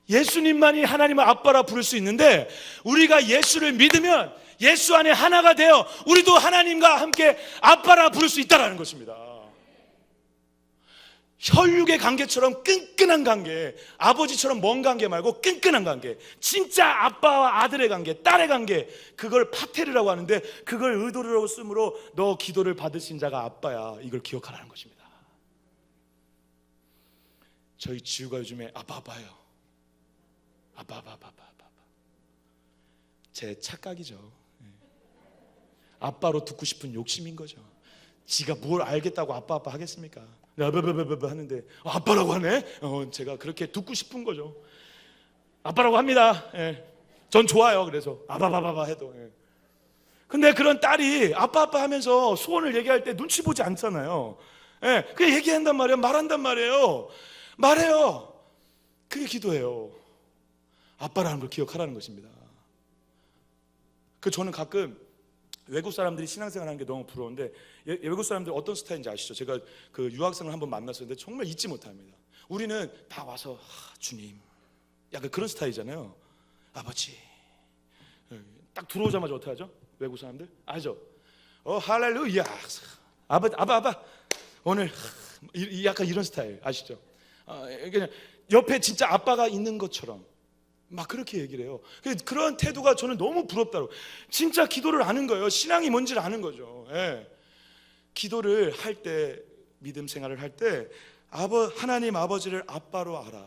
예수님만이 하나님을 아빠라 부를 수 있는데, 우리가 예수를 믿으면 예수 안에 하나가 되어 우리도 하나님과 함께 아빠라 부를 수 있다는 것입니다. 혈육의 관계처럼 끈끈한 관계, 아버지처럼 먼 관계 말고 끈끈한 관계, 진짜 아빠와 아들의 관계, 딸의 관계, 그걸 파테르라고 하는데, 그걸 의도로 쓰므로 너 기도를 받으신 자가 아빠야, 이걸 기억하라는 것입니다. 저희 지우가 요즘에 아빠예요. 아빠. 제 착각이죠. 아빠로 듣고 싶은 욕심인 거죠. 지가 뭘 알겠다고 아빠 하겠습니까? 아빠바바바 하는데 아빠라고 하네? 제가 그렇게 듣고 싶은 거죠. 아빠라고 합니다. 예. 전 좋아요. 그래서 아바바바바 해도. 예. 근데 그런 딸이 아빠 하면서 소원을 얘기할 때 눈치 보지 않잖아요. 예. 그냥 얘기한단 말이에요. 말한단 말이에요. 말해요. 그게 기도예요. 아빠라는 걸 기억하라는 것입니다. 저는 가끔 외국 사람들이 신앙생활 하는 게 너무 부러운데, 외국 사람들 어떤 스타일인지 아시죠? 제가 그 유학생을 한번 만났었는데 정말 잊지 못합니다. 우리는 다 와서 주님, 약간 그런 스타일이잖아요. 아버지. 딱 들어오자마자 어떻게 하죠? 외국 사람들 알죠? 할렐루야, 아바 오늘 약간 이런 스타일 아시죠? 그냥 옆에 진짜 아빠가 있는 것처럼 막 그렇게 얘기를 해요. 그런 태도가 저는 너무 부럽다고. 진짜 기도를 아는 거예요. 신앙이 뭔지를 아는 거죠. 예. 기도를 할 때, 믿음 생활을 할 때 하나님 아버지를 아빠로 알아.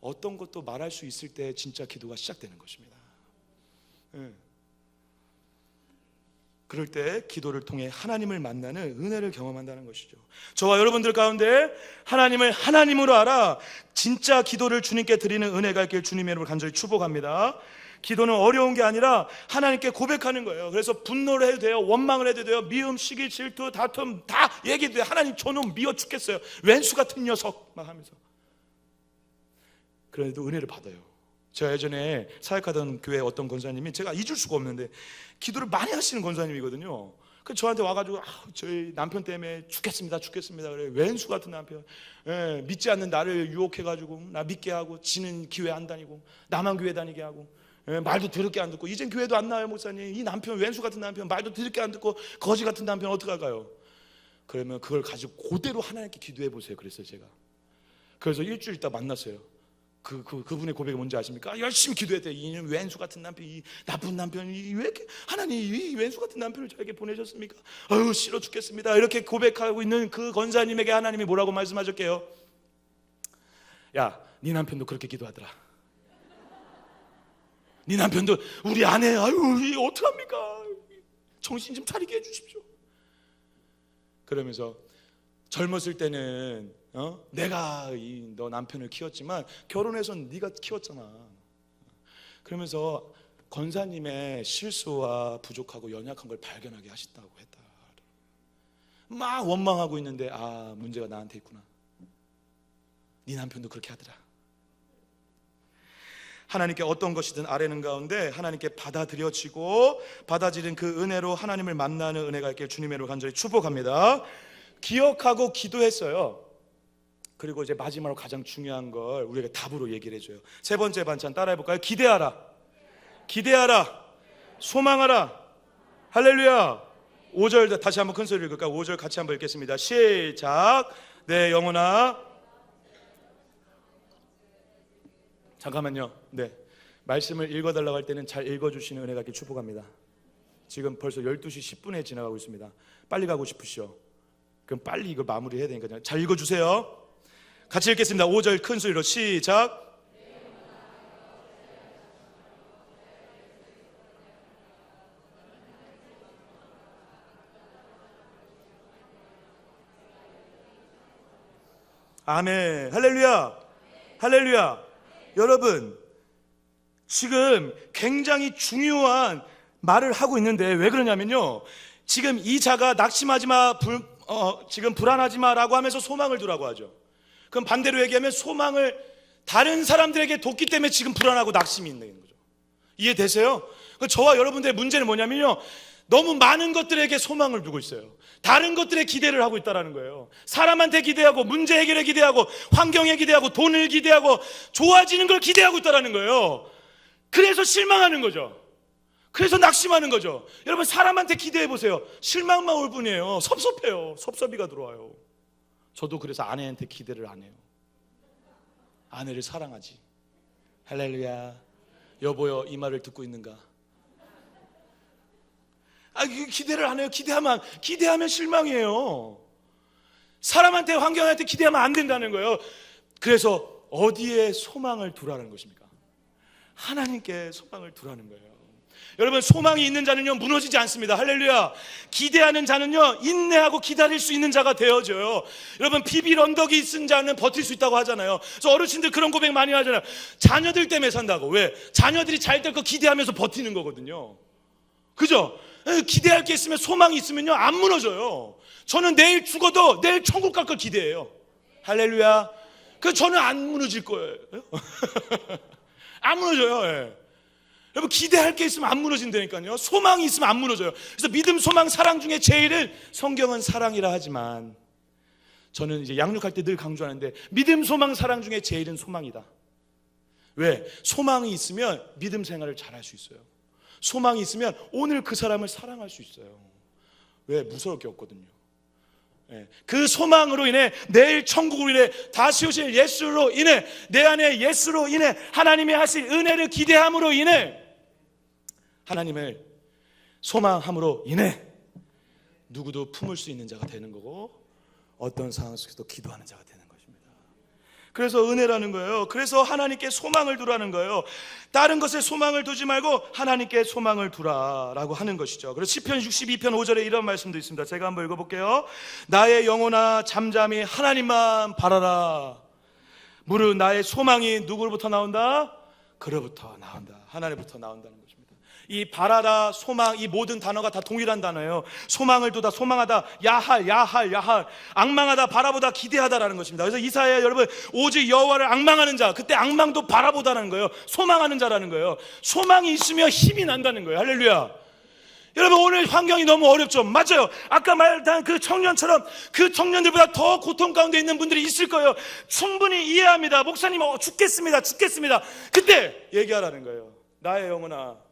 어떤 것도 말할 수 있을 때 진짜 기도가 시작되는 것입니다. 예. 그럴 때 기도를 통해 하나님을 만나는 은혜를 경험한다는 것이죠. 저와 여러분들 가운데 하나님을 하나님으로 알아 진짜 기도를 주님께 드리는 은혜가 있길 주님의 이름으로 간절히 축복합니다. 기도는 어려운 게 아니라 하나님께 고백하는 거예요. 그래서 분노를 해도 돼요, 원망을 해도 돼요, 미움, 시기, 질투, 다툼 다 얘기해도 돼요. 하나님 저놈 미워 죽겠어요, 왼수 같은 녀석 막 하면서. 그래도 은혜를 받아요. 제가 예전에 사역하던 교회 어떤 권사님이, 제가 잊을 수가 없는데 기도를 많이 하시는 권사님이거든요. 그 저한테 와가지고 저희 남편 때문에 죽겠습니다 그래. 왼수 같은 남편, 믿지 않는 나를 유혹해가지고 나 믿게 하고, 지는 교회 안 다니고 나만 교회 다니게 하고, 말도 더럽게 안 듣고, 이젠 교회도 안 나와요 목사님. 이 남편, 왼수 같은 남편, 말도 더럽게 안 듣고 거지 같은 남편 어떡할까요? 그러면 그걸 가지고 그대로 하나님께 기도해 보세요. 그랬어요 제가. 그래서 일주일 있다 만났어요. 그분의 고백이 뭔지 아십니까? 열심히 기도했대요. 이 왼수 같은 남편, 이 나쁜 남편이 왜 이렇게 하나님 이 왼수 같은 남편을 저에게 보내셨습니까? 아유 싫어 죽겠습니다. 이렇게 고백하고 있는 그 권사님에게 하나님이 뭐라고 말씀하셨게요? 야, 네 남편도 그렇게 기도하더라. 네 남편도 우리 아내 아유 어떡합니까? 정신 좀 차리게 해주십시오. 그러면서 젊었을 때는 내가 너 남편을 키웠지만 결혼해서는 네가 키웠잖아. 그러면서 권사님의 실수와 부족하고 연약한 걸 발견하게 하셨다고 했다. 막 원망하고 있는데 문제가 나한테 있구나. 네 남편도 그렇게 하더라. 하나님께 어떤 것이든 아뢰는 가운데 하나님께 받아들여지고 받아들인 그 은혜로 하나님을 만나는 은혜가 있길 주님의 이름으로 간절히 축복합니다. 기억하고 기도했어요. 그리고 이제 마지막으로 가장 중요한 걸 우리에게 답으로 얘기를 해줘요. 세 번째 반찬 따라해 볼까요? 기대하라, 소망하라. 할렐루야. 5절 다시 한번 큰 소리로 읽을까요? 5절 같이 한번 읽겠습니다. 시작. 내 영혼아. 잠깐만요. 네, 말씀을 읽어달라고 할 때는 잘 읽어주시는 은혜가 있길 축복합니다. 지금 벌써 12시 10분에 지나가고 있습니다. 빨리 가고 싶으시죠? 그럼 빨리 이걸 마무리해야 되니까 잘 읽어주세요. 같이 읽겠습니다. 5절 큰 소리로 시작. 아멘. 할렐루야. 할렐루야. 여러분 지금 굉장히 중요한 말을 하고 있는데 왜 그러냐면요, 지금 이 자가 낙심하지 마, 지금 불안하지 마라고 하면서 소망을 두라고 하죠. 그럼 반대로 얘기하면 소망을 다른 사람들에게 뒀기 때문에 지금 불안하고 낙심이 있는 거죠. 이해되세요? 저와 여러분들의 문제는 뭐냐면요, 너무 많은 것들에게 소망을 두고 있어요. 다른 것들에 기대를 하고 있다는 거예요. 사람한테 기대하고, 문제 해결에 기대하고, 환경에 기대하고, 돈을 기대하고, 좋아지는 걸 기대하고 있다는 거예요. 그래서 실망하는 거죠. 그래서 낙심하는 거죠. 여러분 사람한테 기대해 보세요. 실망만 올 뿐이에요. 섭섭해요. 섭섭이가 들어와요. 저도 그래서 아내한테 기대를 안 해요. 아내를 사랑하지. 할렐루야. 여보여, 이 말을 듣고 있는가? 기대를 안 해요. 기대하면 실망이에요. 사람한테, 환경한테 기대하면 안 된다는 거예요. 그래서 어디에 소망을 두라는 것입니까? 하나님께 소망을 두라는 거예요. 여러분, 소망이 있는 자는요 무너지지 않습니다. 할렐루야. 기대하는 자는요 인내하고 기다릴 수 있는 자가 되어져요. 여러분, 비빌 언덕이 있은 자는 버틸 수 있다고 하잖아요. 그래서 어르신들 그런 고백 많이 하잖아요. 자녀들 때문에 산다고. 왜? 자녀들이 잘 될 거 기대하면서 버티는 거거든요. 그죠? 기대할 게 있으면, 소망이 있으면요 안 무너져요. 저는 내일 죽어도 내일 천국 갈 걸 기대해요. 할렐루야. 그 저는 안 무너질 거예요. 안 무너져요. 예. 여러분, 기대할 게 있으면 안 무너진다니까요. 소망이 있으면 안 무너져요. 그래서 믿음, 소망, 사랑 중에 제일은, 성경은 사랑이라 하지만 저는 이제 양육할 때 늘 강조하는데, 믿음, 소망, 사랑 중에 제일은 소망이다. 왜? 소망이 있으면 믿음 생활을 잘할 수 있어요. 소망이 있으면 오늘 그 사람을 사랑할 수 있어요. 왜? 무서울 게 없거든요. 그 소망으로 인해, 내일 천국으로 인해, 다시 오실 예수로 인해, 내 안에 예수로 인해, 하나님이 하실 은혜를 기대함으로 인해, 하나님을 소망함으로 인해 누구도 품을 수 있는 자가 되는 거고, 어떤 상황 속에서도 기도하는 자가 되는 것입니다. 그래서 은혜라는 거예요. 그래서 하나님께 소망을 두라는 거예요. 다른 것에 소망을 두지 말고 하나님께 소망을 두라라고 하는 것이죠. 그래서 시편 62편 5절에 이런 말씀도 있습니다. 제가 한번 읽어볼게요. 나의 영혼아 잠잠히 하나님만 바라라. 무릇 나의 소망이 누구로부터 나온다? 그로부터 나온다. 하나님부터 나온다는 것입니다. 이 바라다, 소망, 이 모든 단어가 다 동일한 단어예요. 소망을 두다, 소망하다, 야할, 앙망하다, 바라보다, 기대하다라는 것입니다. 그래서 이사야, 여러분, 오직 여호와를 앙망하는 자, 그때 앙망도 바라보다라는 거예요. 소망하는 자라는 거예요. 소망이 있으면 힘이 난다는 거예요. 할렐루야. 여러분, 오늘 환경이 너무 어렵죠. 맞아요. 아까 말한 그 청년처럼 그 청년들보다 더 고통 가운데 있는 분들이 있을 거예요. 충분히 이해합니다. 목사님, 죽겠습니다. 그때 얘기하라는 거예요. 나의 영혼아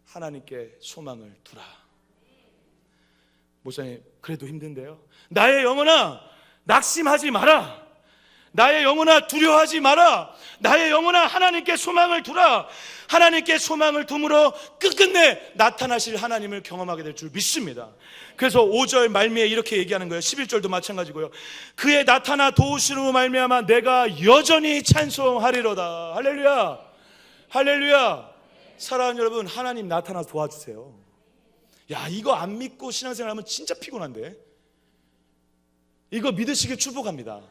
하나님께 소망을 두라. 목사님, 그래도 힘든데요. 나의 영혼아 낙심하지 마라. 나의 영혼아 두려워하지 마라. 나의 영혼아 하나님께 소망을 두라. 하나님께 소망을 둠으로 끝끝내 나타나실 하나님을 경험하게 될 줄 믿습니다. 그래서 5절 말미에 이렇게 얘기하는 거예요. 11절도 마찬가지고요. 그의 나타나 도우시로 말미암아 내가 여전히 찬송하리로다. 할렐루야. 할렐루야. 사랑하는 여러분, 하나님 나타나서 도와주세요. 야, 이거 안 믿고 신앙생활하면 진짜 피곤한데. 이거 믿으시길 축복합니다.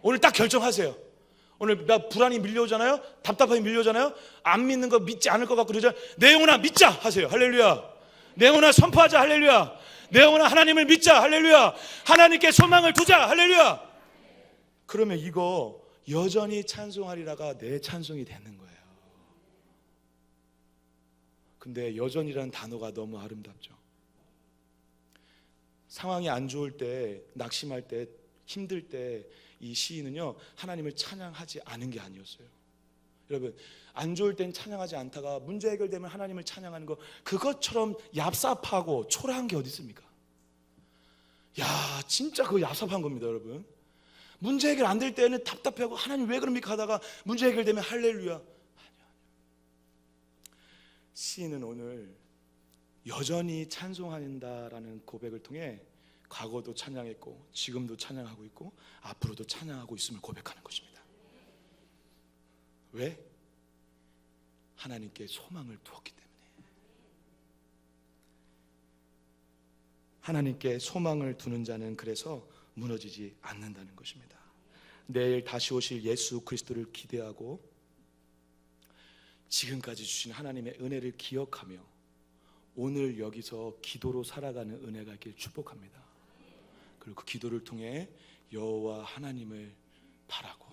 오늘 딱 결정하세요. 오늘 나 불안이 밀려오잖아요. 답답함이 밀려오잖아요. 안 믿는 거 믿지 않을 것 같고 그러잖아요. 내 영혼아 믿자 하세요. 할렐루야. 내 영혼아 선포하자. 할렐루야. 내 영혼아 하나님을 믿자. 할렐루야. 하나님께 소망을 두자. 할렐루야. 그러면 이거 여전히 찬송하리라가 내 찬송이 되는 거예요. 근데 여전이라는 단어가 너무 아름답죠. 상황이 안 좋을 때, 낙심할 때, 힘들 때 이 시인은요 하나님을 찬양하지 않은 게 아니었어요. 여러분, 안 좋을 땐 찬양하지 않다가 문제 해결되면 하나님을 찬양하는 거, 그것처럼 얍삽하고 초라한 게 어디 있습니까? 야, 진짜 그거 얍삽한 겁니다. 여러분, 문제 해결 안 될 때는 답답해하고 하나님 왜 그럽니까 하다가 문제 해결되면 할렐루야. 시인은 오늘 여전히 찬송한다라는 고백을 통해 과거도 찬양했고 지금도 찬양하고 있고 앞으로도 찬양하고 있음을 고백하는 것입니다. 왜? 하나님께 소망을 두었기 때문에. 하나님께 소망을 두는 자는 그래서 무너지지 않는다는 것입니다. 내일 다시 오실 예수 그리스도를 기대하고 지금까지 주신 하나님의 은혜를 기억하며 오늘 여기서 기도로 살아가는 은혜가 있길 축복합니다. 그리고 그 기도를 통해 여호와 하나님을 바라고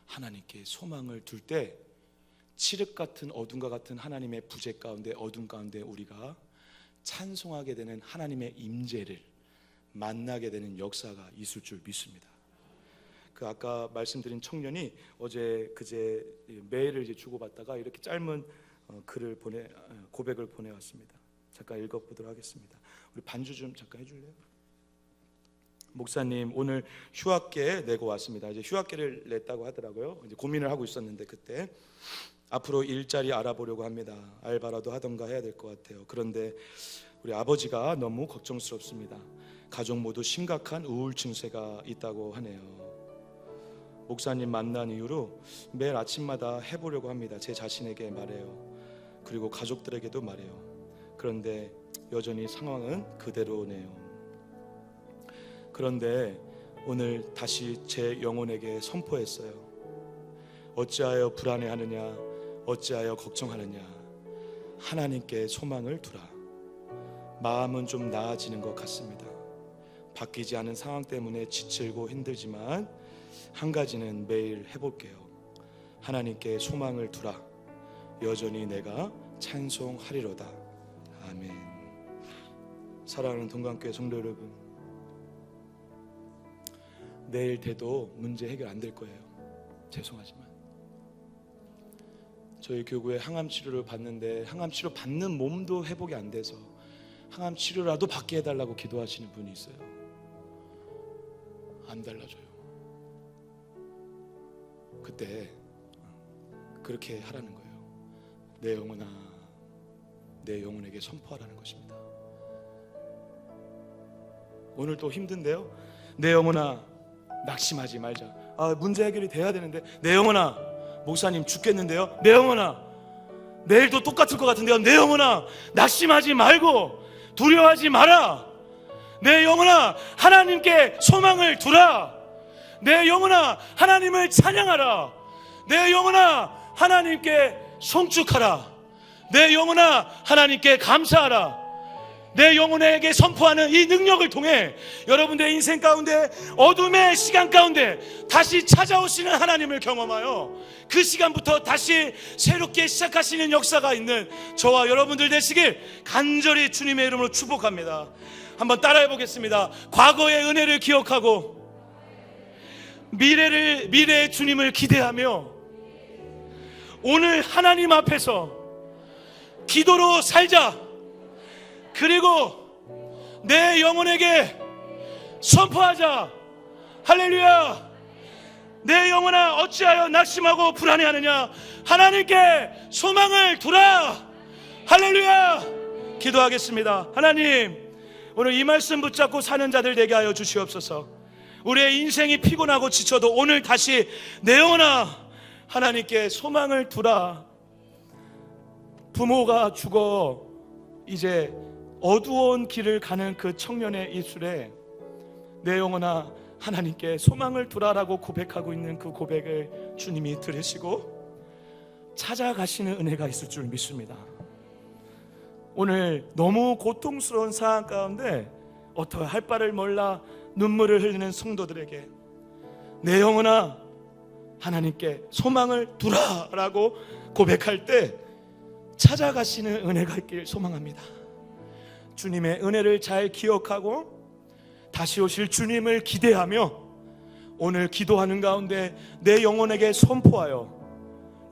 하나님께 소망을 둘 때 칠흑 같은 어둠과 같은 하나님의 부재 가운데, 어둠 가운데 우리가 찬송하게 되는 하나님의 임재를 만나게 되는 역사가 있을 줄 믿습니다. 그 아까 말씀드린 청년이 어제 그제 메일을 이제 주고받다가 이렇게 짧은 글을 고백을 보내왔습니다. 잠깐 읽어보도록 하겠습니다. 우리 반주 좀 잠깐 해줄래요? 목사님 오늘 휴학계 내고 왔습니다. 이제 휴학계를 냈다고 하더라고요. 이제 고민을 하고 있었는데 그때 앞으로 일자리 알아보려고 합니다. 알바라도 하던가 해야 될 것 같아요. 그런데 우리 아버지가 너무 걱정스럽습니다. 가족 모두 심각한 우울증세가 있다고 하네요. 목사님 만난 이후로 매일 아침마다 해보려고 합니다. 제 자신에게 말해요. 그리고 가족들에게도 말해요. 그런데 여전히 상황은 그대로네요. 그런데 오늘 다시 제 영혼에게 선포했어요. 어찌하여 불안해하느냐, 어찌하여 걱정하느냐. 하나님께 소망을 두라. 마음은 좀 나아지는 것 같습니다. 바뀌지 않은 상황 때문에 지치고 힘들지만 한 가지는 매일 해볼게요. 하나님께 소망을 두라. 여전히 내가 찬송하리로다. 아멘. 사랑하는 동강교회 성도 여러분, 내일 돼도 문제 해결 안 될 거예요. 죄송하지만 저희 교구에 항암 치료를 받는데 항암 치료 받는 몸도 회복이 안 돼서 항암 치료라도 받게 해달라고 기도하시는 분이 있어요. 안 달라져요. 그때 그렇게 하라는 거예요. 내 영혼아, 내 영혼에게 선포하라는 것입니다. 오늘 또 힘든데요. 내 영혼아, 낙심하지 말자. 문제 해결이 돼야 되는데, 내 영혼아, 목사님 죽겠는데요. 내 영혼아, 내일도 똑같을 것 같은데요. 내 영혼아, 낙심하지 말고 두려워하지 마라. 내 영혼아, 하나님께 소망을 두라. 내 영혼아, 하나님을 찬양하라. 내 영혼아, 하나님께 송축하라. 내 영혼아, 하나님께 감사하라. 내 영혼에게 선포하는 이 능력을 통해 여러분들의 인생 가운데, 어둠의 시간 가운데 다시 찾아오시는 하나님을 경험하여 그 시간부터 다시 새롭게 시작하시는 역사가 있는 저와 여러분들 되시길 간절히 주님의 이름으로 축복합니다. 한번 따라해 보겠습니다. 과거의 은혜를 기억하고 미래의 주님을 기대하며 오늘 하나님 앞에서 기도로 살자. 그리고 내 영혼에게 선포하자. 할렐루야. 내 영혼아, 어찌하여 낙심하고 불안해하느냐. 하나님께 소망을 두라. 할렐루야. 기도하겠습니다. 하나님, 오늘 이 말씀 붙잡고 사는 자들 되게 하여 주시옵소서. 우리의 인생이 피곤하고 지쳐도 오늘 다시 내 영혼아, 하나님께 소망을 두라. 부모가 죽어 이제 어두운 길을 가는 그 청년의 입술에 내 영혼아, 하나님께 소망을 두라라고 고백하고 있는 그 고백을 주님이 들으시고 찾아가시는 은혜가 있을 줄 믿습니다. 오늘 너무 고통스러운 상황 가운데 어떻게 할 바를 몰라 눈물을 흘리는 성도들에게 내 영혼아, 하나님께 소망을 두라라고 고백할 때 찾아가시는 은혜가 있길 소망합니다. 주님의 은혜를 잘 기억하고 다시 오실 주님을 기대하며 오늘 기도하는 가운데 내 영혼에게 선포하여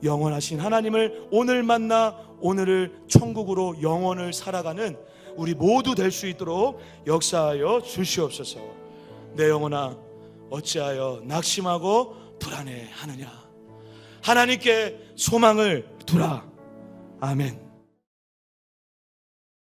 영원하신 하나님을 오늘 만나 오늘을 천국으로 영원을 살아가는 우리 모두 될 수 있도록 역사하여 주시옵소서. 내 영혼아, 어찌하여 낙심하고 불안해하느냐. 하나님께 소망을 두라. 아멘.